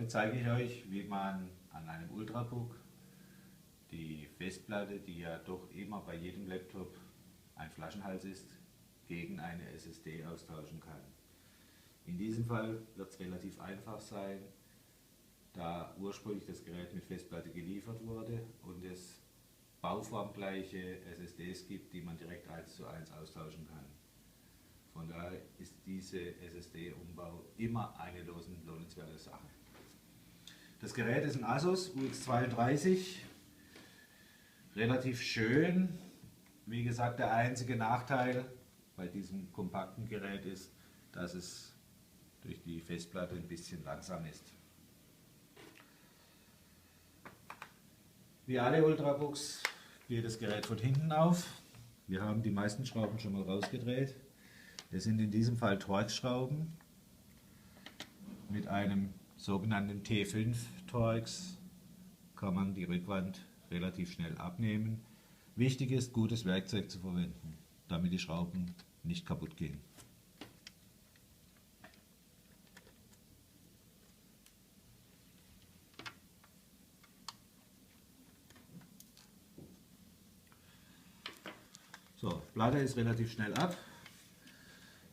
Heute zeige ich euch, wie man an einem Ultrabook die Festplatte, die ja doch immer bei jedem Laptop ein Flaschenhals ist, gegen eine SSD austauschen kann. In diesem Fall wird es relativ einfach sein, da ursprünglich das Gerät mit Festplatte geliefert wurde und es bauformgleiche SSDs gibt, die man direkt 1:1 austauschen kann. Von daher ist diese SSD-Umbau immer eine lohnenswerte Sache. Das Gerät ist ein Asus UX32, relativ schön. Wie gesagt, der einzige Nachteil bei diesem kompakten Gerät ist, dass es durch die Festplatte ein bisschen langsam ist. Wie alle Ultrabooks geht das Gerät von hinten auf. Wir haben die meisten Schrauben schon mal rausgedreht. Es sind in diesem Fall Torx-Schrauben mit einem sogenannten T5 Torx. Kann man die Rückwand relativ schnell abnehmen. Wichtig ist, gutes Werkzeug zu verwenden, damit die Schrauben nicht kaputt gehen. So, Platte ist relativ schnell ab.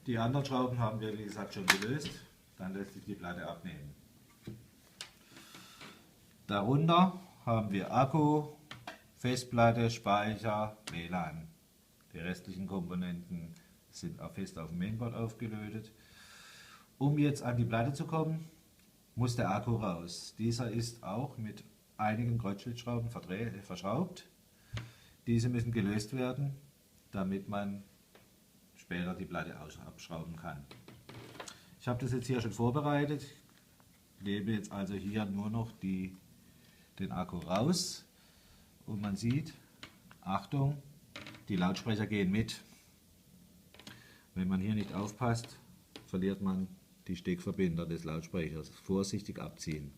Die anderen Schrauben haben wir, wie gesagt, schon gelöst. Dann lässt sich die Platte abnehmen. Darunter haben wir Akku, Festplatte, Speicher, WLAN. Die restlichen Komponenten sind auch fest auf dem Mainboard aufgelötet. Um jetzt an die Platte zu kommen, muss der Akku raus. Dieser ist auch mit einigen Kreuzschlitzschrauben verschraubt. Diese müssen gelöst werden, damit man später die Platte abschrauben kann. Ich habe das jetzt hier schon vorbereitet. Ich nehme jetzt also hier nur noch den Akku raus und man sieht, Achtung, die Lautsprecher gehen mit. Wenn man hier nicht aufpasst, verliert man die Steckverbinder des Lautsprechers. Vorsichtig abziehen.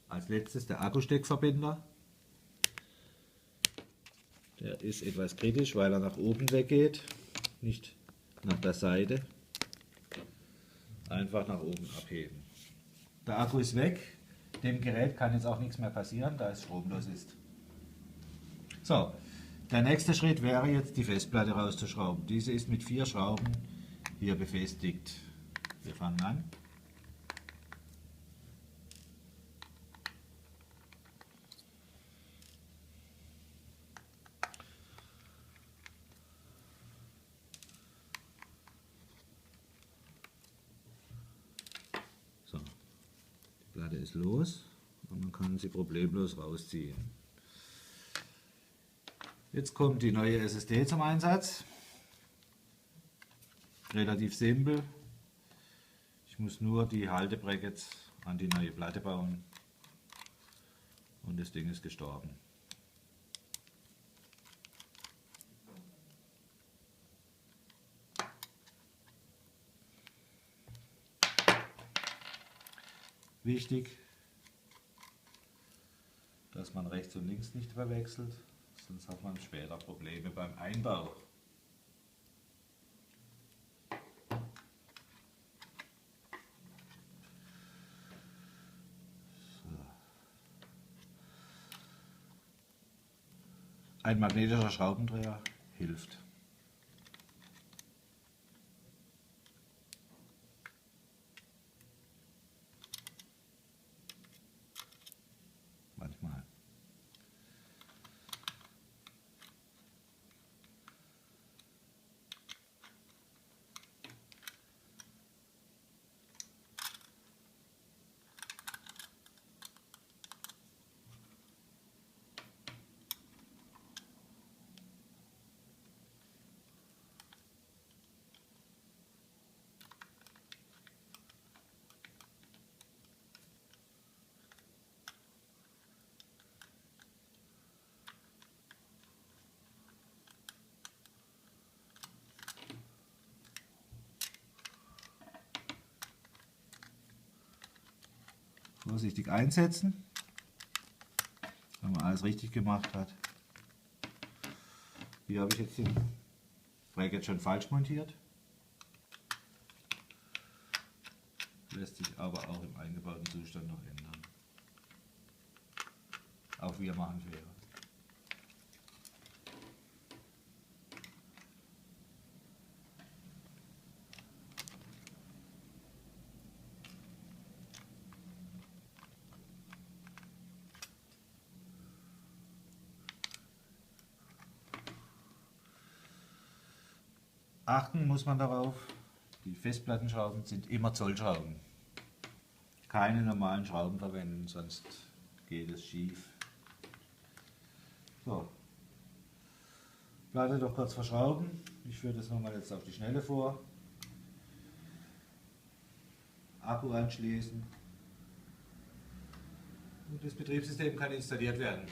Als letztes der Akkusteckverbinder. Der ist etwas kritisch, weil er nach oben weggeht, nicht nach der Seite. Einfach nach oben abheben. Der Akku ist weg. Dem Gerät kann jetzt auch nichts mehr passieren, da es stromlos ist. So, der nächste Schritt wäre jetzt die Festplatte rauszuschrauben. Diese ist mit 4 Schrauben hier befestigt. Wir fangen an. So, die Platte ist los und man kann sie problemlos rausziehen. Jetzt kommt die neue SSD zum Einsatz. Relativ simpel. Ich muss nur die Haltebrackets an die neue Platte bauen und das Ding ist gestorben. Wichtig, dass man rechts und links nicht verwechselt, sonst hat man später Probleme beim Einbau. So. Ein magnetischer Schraubendreher hilft. Manchmal. Vorsichtig einsetzen, wenn man alles richtig gemacht hat. Hier habe ich jetzt den Bracket schon falsch montiert. lässt sich aber auch im eingebauten Zustand noch ändern. Auch wir machen Fehler. Achten muss man darauf, die Festplattenschrauben sind immer Zollschrauben. Keine normalen Schrauben verwenden, sonst geht es schief. So, Platte doch kurz verschrauben. Ich führe das nochmal jetzt auf die Schnelle vor. Akku anschließen und das Betriebssystem kann installiert werden.